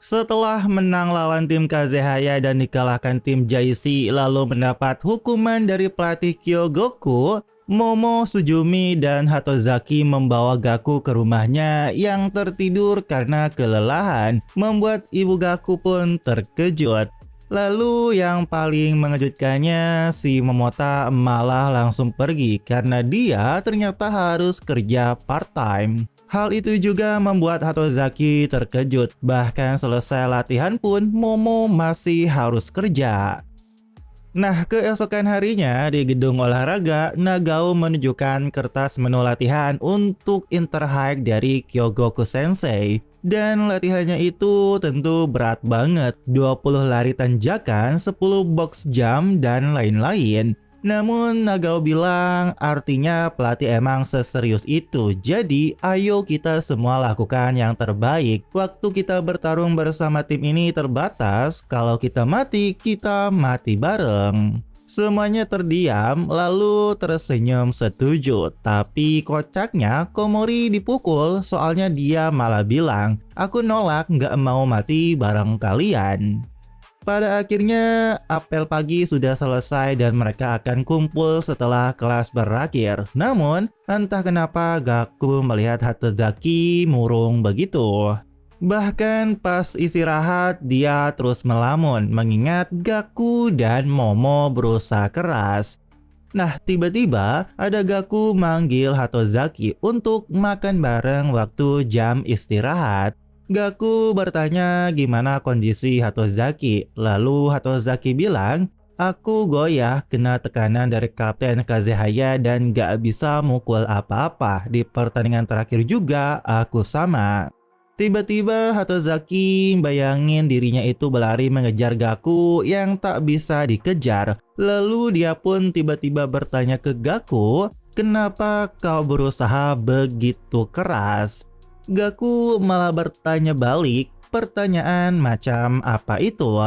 Setelah menang lawan tim Kazehaya dan dikalahkan tim JC lalu mendapat hukuman dari pelatih Kyogoku, Momo, Suzumi, dan Hatozaki membawa Gaku ke rumahnya yang tertidur karena kelelahan, membuat ibu Gaku pun terkejut. Lalu yang paling mengejutkannya, si Momota malah langsung pergi karena dia ternyata harus kerja part-time. Hal itu juga membuat Hatozaki terkejut, bahkan selesai latihan pun Momo masih harus kerja. Nah, keesokan harinya di gedung olahraga, Nagao menunjukkan kertas menu latihan untuk Interhike dari Kyogoku Sensei. Dan latihannya itu tentu berat banget, 20 lari tanjakan, 10 box jump, dan lain-lain. Namun Nagao bilang artinya pelatih emang seserius itu, jadi ayo kita semua lakukan yang terbaik. Waktu kita bertarung bersama tim ini terbatas, kalau kita mati bareng. Semuanya terdiam lalu tersenyum setuju. Tapi kocaknya Komori dipukul soalnya dia malah bilang, aku nolak nggak mau mati bareng kalian. Pada akhirnya, apel pagi sudah selesai dan mereka akan kumpul setelah kelas berakhir. Namun, entah kenapa Gaku melihat Hatozaki murung begitu. Bahkan pas istirahat, dia terus melamun mengingat Gaku dan Momo berusaha keras. Nah, tiba-tiba ada Gaku manggil Hatozaki untuk makan bareng waktu jam istirahat. Gaku bertanya gimana kondisi Hatozaki. Lalu Hatozaki bilang, aku goyah kena tekanan dari Kapten Kazehaya dan gak bisa mukul apa-apa. Di pertandingan terakhir juga aku sama. Tiba-tiba Hatozaki bayangin dirinya itu berlari mengejar Gaku yang tak bisa dikejar. Lalu dia pun tiba-tiba bertanya ke Gaku, kenapa kau berusaha begitu keras? Gaku malah bertanya balik, pertanyaan macam apa itu?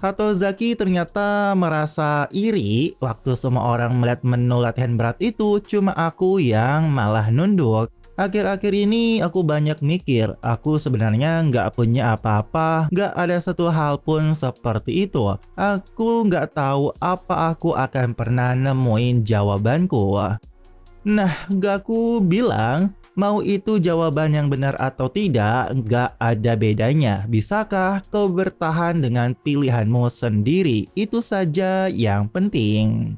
Hatozaki ternyata merasa iri waktu semua orang melihat menu latihan berat itu, cuma aku yang malah nunduk. Akhir-akhir ini aku banyak mikir, aku sebenarnya nggak punya apa-apa, nggak ada satu hal pun seperti itu. Aku nggak tahu apa aku akan pernah nemuin jawabanku. Nah, Gaku bilang, mau itu jawaban yang benar atau tidak, nggak ada bedanya. Bisakah kau bertahan dengan pilihanmu sendiri? Itu saja yang penting.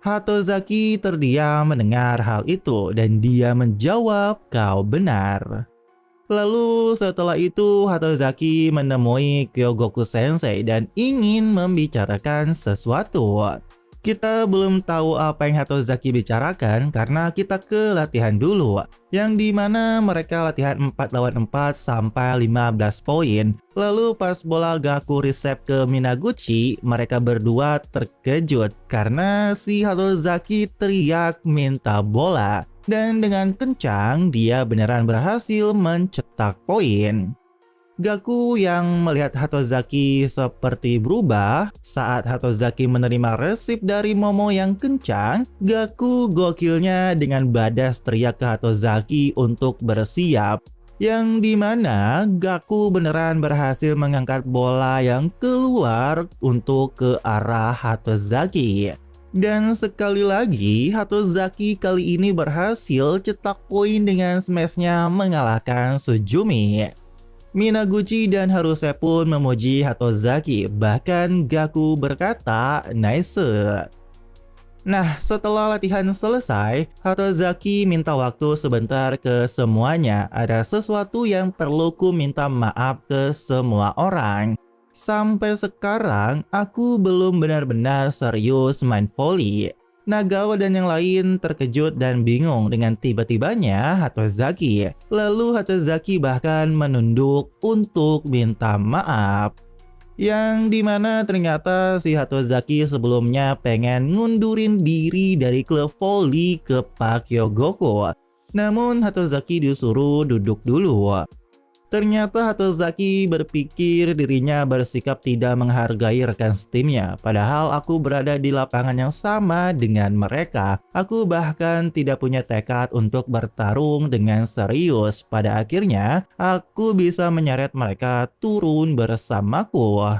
Hatozaki terdiam mendengar hal itu dan dia menjawab, kau benar. Lalu setelah itu Hatozaki menemui Kyogoku Sensei dan ingin membicarakan sesuatu. Kita belum tahu apa yang Hatozaki bicarakan karena kita ke latihan dulu, yang dimana mereka latihan 4 lawan 4 sampai 15 poin. Lalu pas bola Gaku resep ke Minaguchi, mereka berdua terkejut karena si Hatozaki teriak minta bola. Dan dengan kencang dia beneran berhasil mencetak poin. Gaku yang melihat Hatozaki seperti berubah saat Hatozaki menerima resip dari Momo yang kencang. Gaku gokilnya dengan badas teriak ke Hatozaki untuk bersiap. Yang dimana Gaku beneran berhasil mengangkat bola yang keluar untuk ke arah Hatozaki. Dan sekali lagi Hatozaki kali ini berhasil cetak poin dengan smashnya mengalahkan Suzumi. Minaguchi dan Haruse pun memuji Hatozaki, bahkan Gaku berkata, nice. Nah, setelah latihan selesai, Hatozaki minta waktu sebentar ke semuanya. Ada sesuatu yang perlu ku minta maaf ke semua orang. Sampai sekarang, aku belum benar-benar serius main volley. Nagao dan yang lain terkejut dan bingung dengan tiba-tibanya Hatozaki. Lalu Hatozaki bahkan menunduk untuk minta maaf. Yang dimana ternyata si Hatozaki sebelumnya pengen ngundurin diri dari klub volley ke Pak Kyogoku. Namun Hatozaki disuruh duduk dulu. Ternyata Hatozaki berpikir dirinya bersikap tidak menghargai rekan setimnya. Padahal aku berada di lapangan yang sama dengan mereka. Aku bahkan tidak punya tekad untuk bertarung dengan serius. Pada akhirnya, aku bisa menyeret mereka turun bersamaku.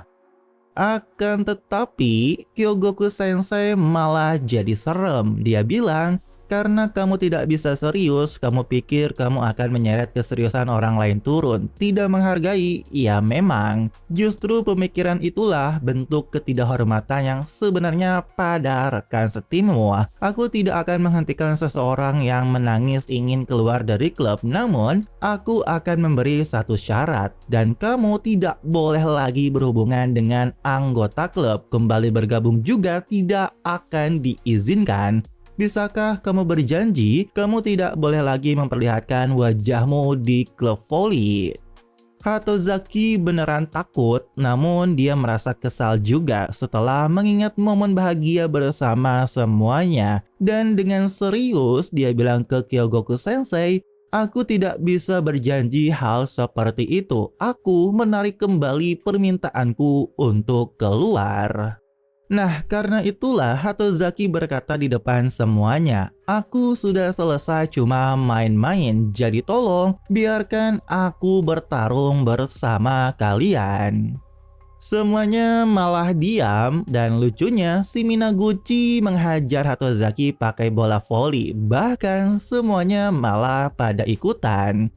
Akan tetapi, Kyogoku Sensei malah jadi serem. Dia bilang, karena kamu tidak bisa serius, kamu pikir kamu akan menyeret keseriusan orang lain turun. Tidak menghargai, ya memang. Justru pemikiran itulah bentuk ketidakhormatan yang sebenarnya pada rekan setimmu. Aku tidak akan menghentikan seseorang yang menangis ingin keluar dari klub. Namun, aku akan memberi satu syarat. Dan kamu tidak boleh lagi berhubungan dengan anggota klub. Kembali bergabung juga tidak akan diizinkan. Bisakah kamu berjanji kamu tidak boleh lagi memperlihatkan wajahmu di klub voli? Hatozaki beneran takut, namun dia merasa kesal juga setelah mengingat momen bahagia bersama semuanya. Dan dengan serius dia bilang ke Kyogoku Sensei, aku tidak bisa berjanji hal seperti itu. Aku menarik kembali permintaanku untuk keluar. Nah, karena itulah Hatozaki berkata di depan semuanya, aku sudah selesai cuma main-main, jadi tolong biarkan aku bertarung bersama kalian. Semuanya malah diam dan lucunya si Minaguchi menghajar Hatozaki pakai bola voli, bahkan semuanya malah pada ikutan.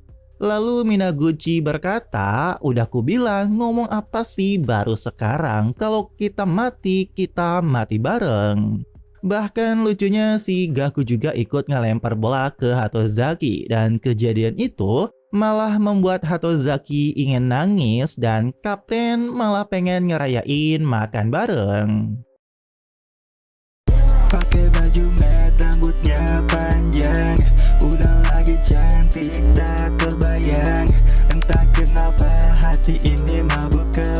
Lalu Minaguchi berkata, udah kubilang ngomong apa sih baru sekarang, kalau kita mati bareng. Bahkan lucunya si Gaku juga ikut ngelempar bola ke Hatozaki dan kejadian itu malah membuat Hatozaki ingin nangis dan kapten malah pengen ngerayain makan bareng. Pakai baju merah, rambutnya panjang, udah lagi cantik tak terbayang. Entah kenapa hati ini mabuk ke